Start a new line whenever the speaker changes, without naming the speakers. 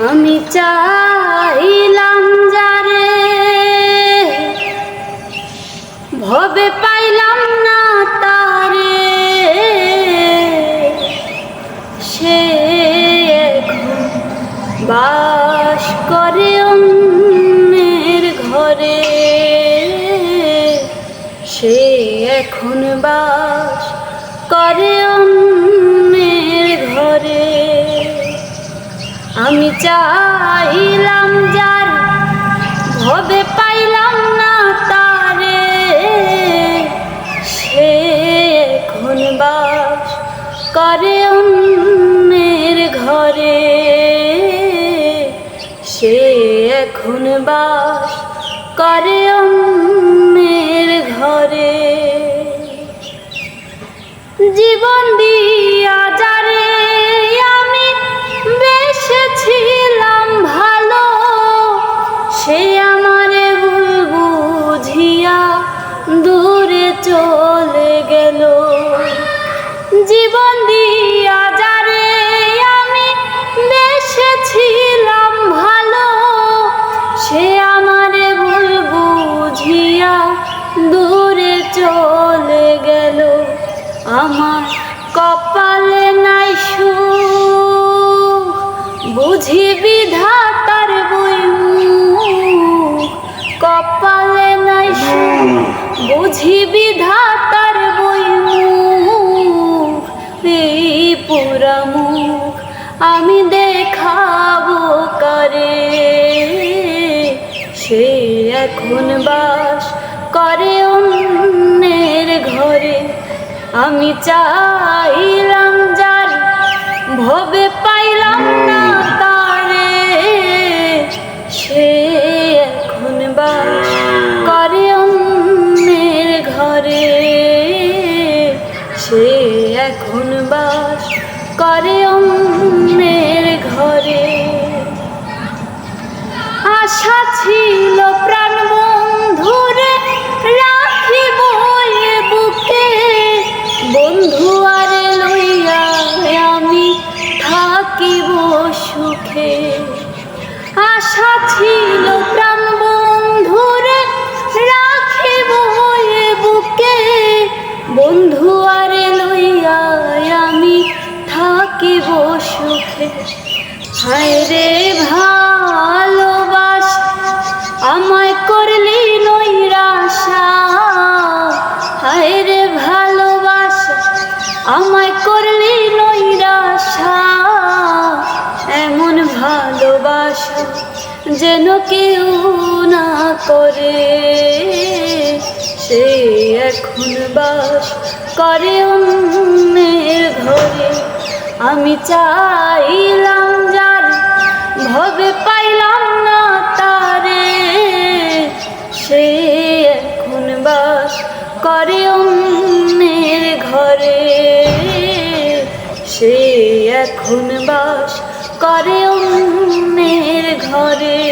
আমি চাইলাম যারে ভবে পাইলাম না তারে, সে এখন বাস করে অন্যের ঘরে, সে এখন বাস করে অন্যের ঘরে। আমি চাইলাম যার ভবে পাইলাম না তারে, সে এখন বাস করে অন্যের ঘরে, সে এখন বাস করে অন্যের ঘরে। জীবন দিয়া যারে আমি বেসেছিলাম ভালো, সে আমারে ভুল বুঝিয়া দূরে চলে গেল। জীবন দিয়া যারে আমি বেসেছিলাম ভালো, সে আমারে ভুল বুঝিয়া দূরে চলে গেল। আমার কপালে নাই সুখ, বুঝি বিধাতার বইমুখ। কপালে নাই সুখ, বুঝি বিধাতার বইমুখ। এই পুরা মুখ আমি দেখাবো কারে, সে এখন বাস করে অন্যের ঘরে। আমি চাইলাম যার ভবে পাইলাম না তারে, সে এখন বাস করে অন্যের ঘরে, সে এখন বাস করে অন্যের ঘরে। আশা ছিল প্রাণ বন্ধুরে রাখিব এ বুকে, বন্ধু আরে লইয়া আমি থাকিব সুখে। আশা ছিল প্রাণ বন্ধুরে রাখিব এ বুকে, বন্ধু আরে লইয়া আমি থাকিব সুখে। হায় রে ভালোবাস আমায় করলি নৈরাশা, হায় রে ভালোবাস আমায় করলি নৈরাশা। এমন ভালোবাসা যেন কেউ না করে, সে এখন বাস করে অন্যের ঘরে। আমি চাইলাম যার ভবে পাইলাম না তারে, সে এখন বাস করে অন্যের ঘরে, সে এখন বাস করে অন্যের ঘরে।